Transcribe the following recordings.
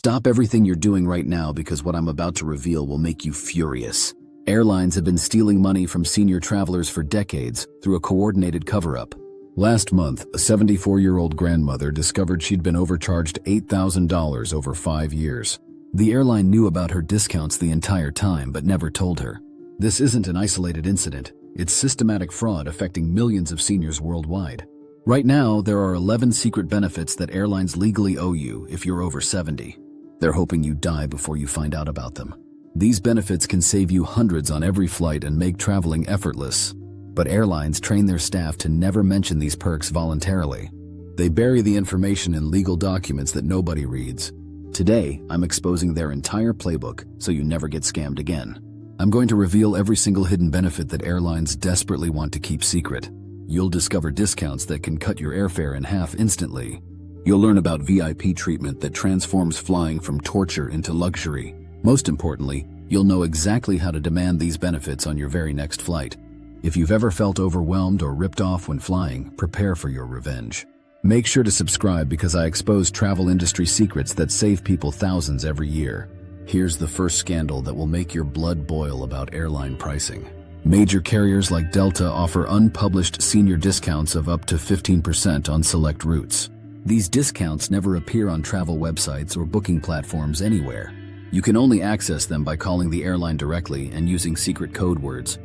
Stop everything you're doing right now because what I'm about to reveal will make you furious. Airlines have been stealing money from senior travelers for decades through a coordinated cover-up. Last month, a 74-year-old grandmother discovered she'd been overcharged $8,000 over 5 years. The airline knew about her discounts the entire time but never told her. This isn't an isolated incident. It's systematic fraud affecting millions of seniors worldwide. Right now, there are 11 secret benefits that airlines legally owe you if you're over 70. They're hoping you die before you find out about them. These benefits can save you hundreds on every flight and make traveling effortless. But airlines train their staff to never mention these perks voluntarily. They bury the information in legal documents that nobody reads. Today, I'm exposing their entire playbook so you never get scammed again. I'm going to reveal every single hidden benefit that airlines desperately want to keep secret. You'll discover discounts that can cut your airfare in half instantly. You'll learn about VIP treatment that transforms flying from torture into luxury. Most importantly, you'll know exactly how to demand these benefits on your very next flight. If you've ever felt overwhelmed or ripped off when flying, prepare for your revenge. Make sure to subscribe because I expose travel industry secrets that save people thousands every year. Here's the first scandal that will make your blood boil about airline pricing. Major carriers like Delta offer unpublished senior discounts of up to 15% on select routes. These discounts never appear on travel websites or booking platforms anywhere. You can only access them by calling the airline directly and using secret code words.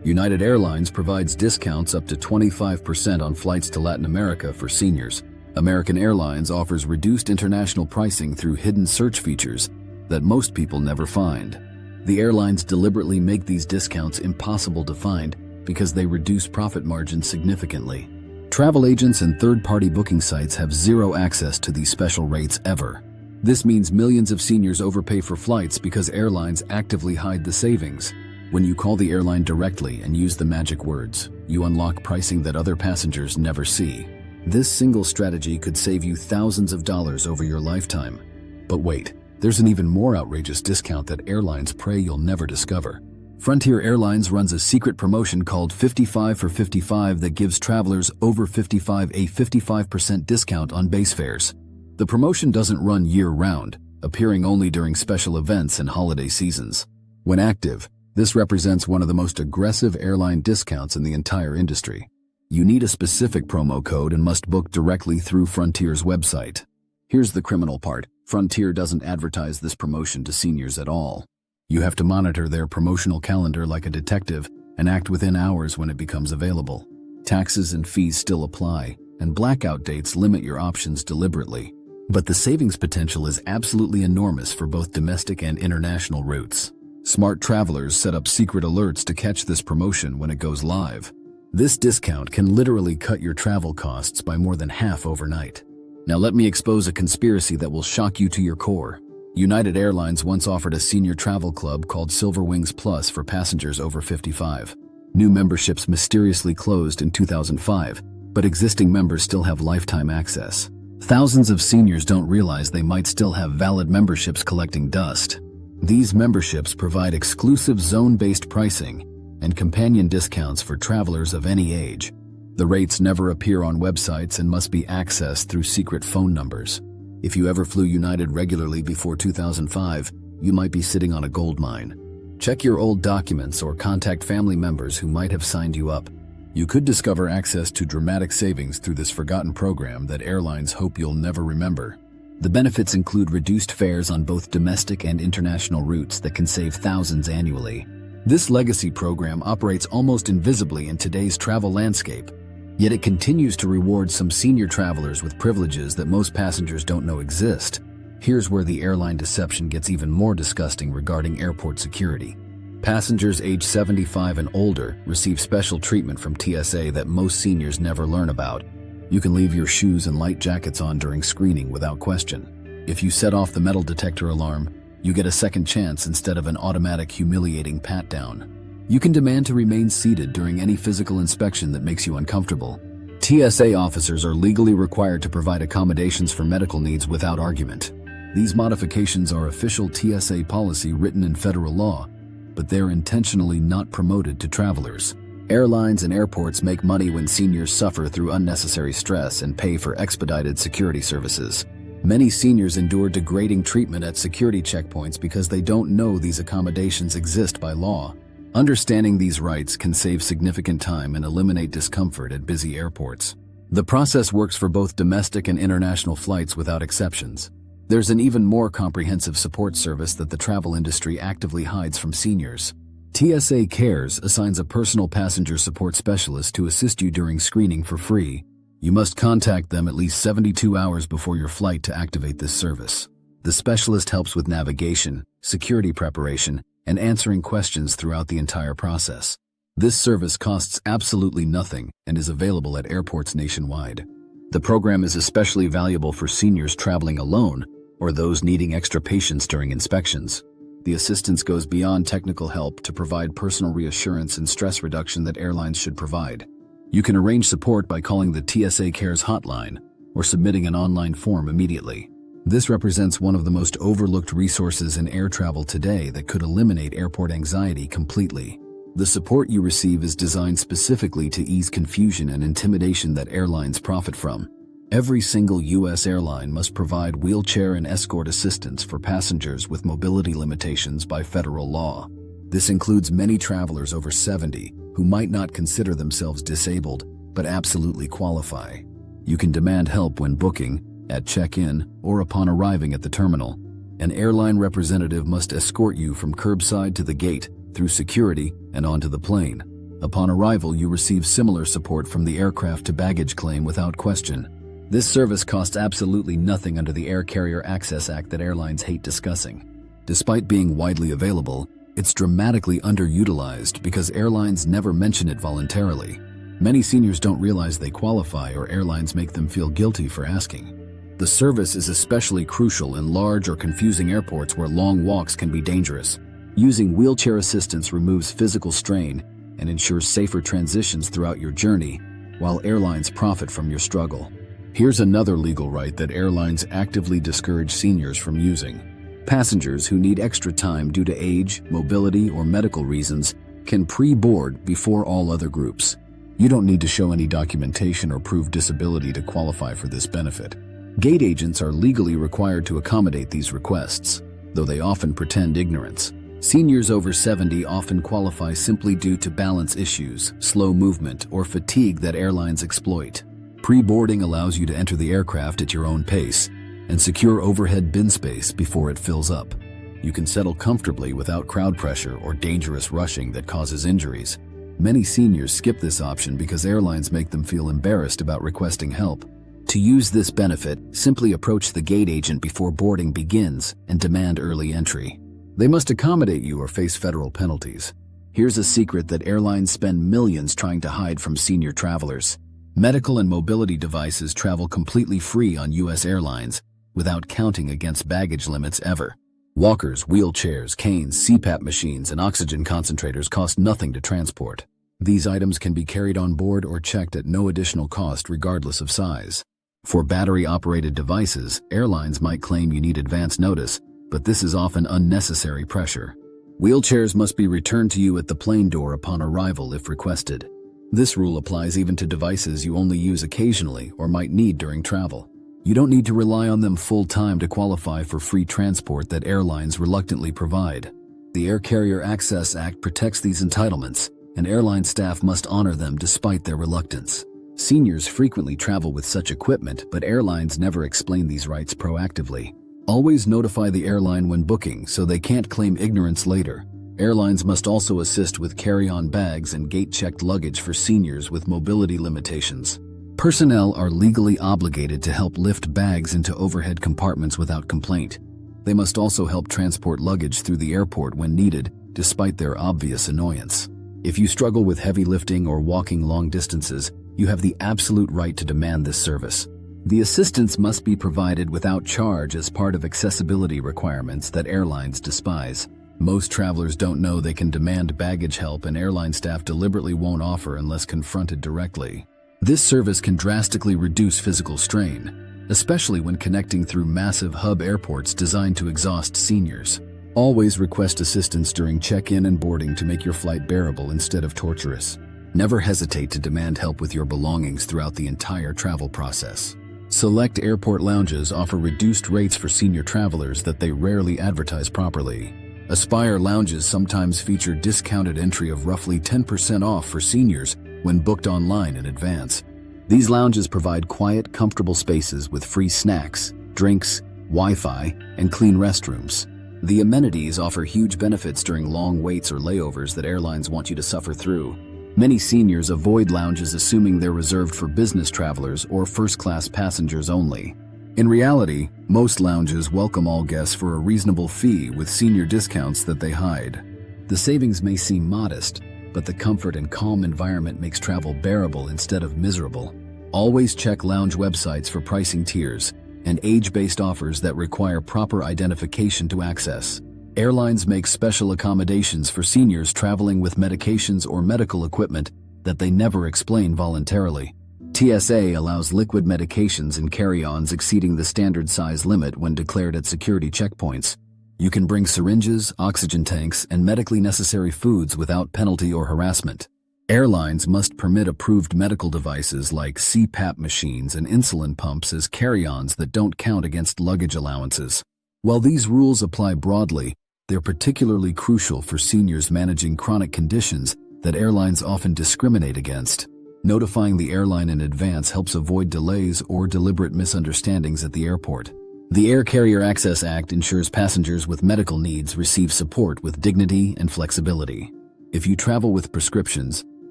United Airlines provides discounts up to 25% on flights to Latin America for seniors. American Airlines offers reduced international pricing through hidden search features that most people never find. The airlines deliberately make these discounts impossible to find because they reduce profit margins significantly. Travel agents and third-party booking sites have zero access to these special rates ever. This means millions of seniors overpay for flights because airlines actively hide the savings. When you call the airline directly and use the magic words, you unlock pricing that other passengers never see. This single strategy could save you thousands of dollars over your lifetime. But wait, there's an even more outrageous discount that airlines pray you'll never discover. Frontier Airlines runs a secret promotion called 55 for 55 that gives travelers over 55 a 55% discount on base fares. The promotion doesn't run year-round, appearing only during special events and holiday seasons. When active, this represents one of the most aggressive airline discounts in the entire industry. You need a specific promo code and must book directly through Frontier's website. Here's the criminal part. Frontier doesn't advertise this promotion to seniors at all. You have to monitor their promotional calendar like a detective and act within hours when it becomes available. Taxes and fees still apply, and blackout dates limit your options deliberately. But the savings potential is absolutely enormous for both domestic and international routes. Smart travelers set up secret alerts to catch this promotion when it goes live. This discount can literally cut your travel costs by more than half overnight. Now let me expose a conspiracy that will shock you to your core. United Airlines once offered a senior travel club called Silver Wings Plus for passengers over 55. New memberships mysteriously closed in 2005, but existing members still have lifetime access. Thousands of seniors don't realize they might still have valid memberships collecting dust. These memberships provide exclusive zone-based pricing and companion discounts for travelers of any age. The rates never appear on websites and must be accessed through secret phone numbers. If you ever flew United regularly before 2005, you might be sitting on a gold mine. Check your old documents or contact family members who might have signed you up. You could discover access to dramatic savings through this forgotten program that airlines hope you'll never remember. The benefits include reduced fares on both domestic and international routes that can save thousands annually. This legacy program operates almost invisibly in today's travel landscape. Yet it continues to reward some senior travelers with privileges that most passengers don't know exist. Here's where the airline deception gets even more disgusting regarding airport security. Passengers age 75 and older receive special treatment from TSA that most seniors never learn about. You can leave your shoes and light jackets on during screening without question. If you set off the metal detector alarm, you get a second chance instead of an automatic humiliating pat-down. You can demand to remain seated during any physical inspection that makes you uncomfortable. TSA officers are legally required to provide accommodations for medical needs without argument. These modifications are official TSA policy written in federal law, but they're intentionally not promoted to travelers. Airlines and airports make money when seniors suffer through unnecessary stress and pay for expedited security services. Many seniors endure degrading treatment at security checkpoints because they don't know these accommodations exist by law. Understanding these rights can save significant time and eliminate discomfort at busy airports. The process works for both domestic and international flights without exceptions. There's an even more comprehensive support service that the travel industry actively hides from seniors. TSA Cares assigns a personal passenger support specialist to assist you during screening for free. You must contact them at least 72 hours before your flight to activate this service. The specialist helps with navigation, security preparation, and answering questions throughout the entire process. This service costs absolutely nothing and is available at airports nationwide. The program is especially valuable for seniors traveling alone or those needing extra patience during inspections. The assistance goes beyond technical help to provide personal reassurance and stress reduction that airlines should provide. You can arrange support by calling the TSA Cares hotline or submitting an online form immediately. This represents one of the most overlooked resources in air travel today that could eliminate airport anxiety completely. The support you receive is designed specifically to ease confusion and intimidation that airlines profit from. Every single U.S. airline must provide wheelchair and escort assistance for passengers with mobility limitations by federal law. This includes many travelers over 70 who might not consider themselves disabled but absolutely qualify. You can demand help when booking, at check-in, or upon arriving at the terminal. An airline representative must escort you from curbside to the gate, through security, and onto the plane. Upon arrival, you receive similar support from the aircraft to baggage claim without question. This service costs absolutely nothing under the Air Carrier Access Act that airlines hate discussing. Despite being widely available, it's dramatically underutilized because airlines never mention it voluntarily. Many seniors don't realize they qualify, or airlines make them feel guilty for asking. The service is especially crucial in large or confusing airports where long walks can be dangerous. Using wheelchair assistance removes physical strain and ensures safer transitions throughout your journey, while airlines profit from your struggle. Here's another legal right that airlines actively discourage seniors from using. Passengers who need extra time due to age, mobility, or medical reasons can pre-board before all other groups. You don't need to show any documentation or prove disability to qualify for this benefit. Gate agents are legally required to accommodate these requests, though they often pretend ignorance. Seniors over 70 often qualify simply due to balance issues, slow movement, or fatigue that airlines exploit. Pre-boarding allows you to enter the aircraft at your own pace and secure overhead bin space before it fills up. You can settle comfortably without crowd pressure or dangerous rushing that causes injuries. Many seniors skip this option because airlines make them feel embarrassed about requesting help. To use this benefit, simply approach the gate agent before boarding begins and demand early entry. They must accommodate you or face federal penalties. Here's a secret that airlines spend millions trying to hide from senior travelers. Medical and mobility devices travel completely free on U.S. airlines without counting against baggage limits ever. Walkers, wheelchairs, canes, CPAP machines, and oxygen concentrators cost nothing to transport. These items can be carried on board or checked at no additional cost regardless of size. For battery-operated devices, airlines might claim you need advance notice, but this is often unnecessary pressure. Wheelchairs must be returned to you at the plane door upon arrival if requested. This rule applies even to devices you only use occasionally or might need during travel. You don't need to rely on them full-time to qualify for free transport that airlines reluctantly provide. The Air Carrier Access Act protects these entitlements, and airline staff must honor them despite their reluctance. Seniors frequently travel with such equipment, but airlines never explain these rights proactively. Always notify the airline when booking so they can't claim ignorance later. Airlines must also assist with carry-on bags and gate-checked luggage for seniors with mobility limitations. Personnel are legally obligated to help lift bags into overhead compartments without complaint. They must also help transport luggage through the airport when needed, despite their obvious annoyance. If you struggle with heavy lifting or walking long distances, you have the absolute right to demand this service. The assistance must be provided without charge as part of accessibility requirements that airlines despise. Most travelers don't know they can demand baggage help, and airline staff deliberately won't offer unless confronted directly. This service can drastically reduce physical strain, especially when connecting through massive hub airports designed to exhaust seniors. Always request assistance during check-in and boarding to make your flight bearable instead of torturous. Never hesitate to demand help with your belongings throughout the entire travel process. Select airport lounges offer reduced rates for senior travelers that they rarely advertise properly. Aspire lounges sometimes feature discounted entry of roughly 10% off for seniors when booked online in advance. These lounges provide quiet, comfortable spaces with free snacks, drinks, Wi-Fi, and clean restrooms. The amenities offer huge benefits during long waits or layovers that airlines want you to suffer through. Many seniors avoid lounges assuming they're reserved for business travelers or first-class passengers only. In reality, most lounges welcome all guests for a reasonable fee with senior discounts that they hide. The savings may seem modest, but the comfort and calm environment makes travel bearable instead of miserable. Always check lounge websites for pricing tiers and age-based offers that require proper identification to access. Airlines make special accommodations for seniors traveling with medications or medical equipment that they never explain voluntarily. TSA allows liquid medications and carry-ons exceeding the standard size limit when declared at security checkpoints. You can bring syringes, oxygen tanks, and medically necessary foods without penalty or harassment. Airlines must permit approved medical devices like CPAP machines and insulin pumps as carry-ons that don't count against luggage allowances. While these rules apply broadly, they're particularly crucial for seniors managing chronic conditions that airlines often discriminate against. Notifying the airline in advance helps avoid delays or deliberate misunderstandings at the airport. The Air Carrier Access Act ensures passengers with medical needs receive support with dignity and flexibility. If you travel with prescriptions,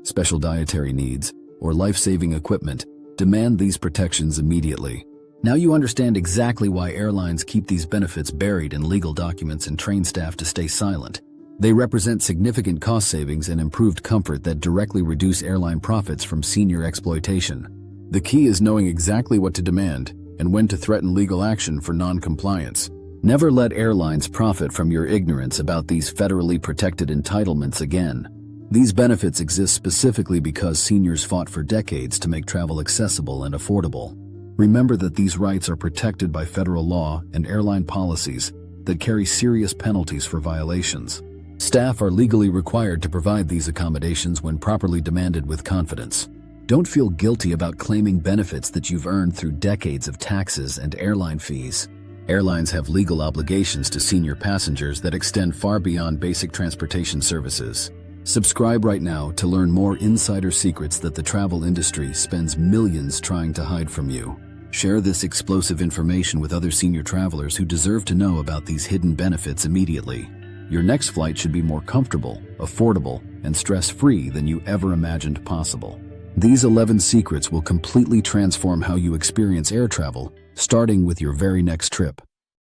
special dietary needs, or life-saving equipment, demand these protections immediately. Now you understand exactly why airlines keep these benefits buried in legal documents and train staff to stay silent. They represent significant cost savings and improved comfort that directly reduce airline profits from senior exploitation. The key is knowing exactly what to demand and when to threaten legal action for non-compliance. Never let airlines profit from your ignorance about these federally protected entitlements again. These benefits exist specifically because seniors fought for decades to make travel accessible and affordable. Remember that these rights are protected by federal law and airline policies that carry serious penalties for violations. Staff are legally required to provide these accommodations when properly demanded with confidence. Don't feel guilty about claiming benefits that you've earned through decades of taxes and airline fees. Airlines have legal obligations to senior passengers that extend far beyond basic transportation services. Subscribe right now to learn more insider secrets that the travel industry spends millions trying to hide from you. Share this explosive information with other senior travelers who deserve to know about these hidden benefits immediately. Your next flight should be more comfortable, affordable, and stress-free than you ever imagined possible. These 11 secrets will completely transform how you experience air travel, starting with your very next trip.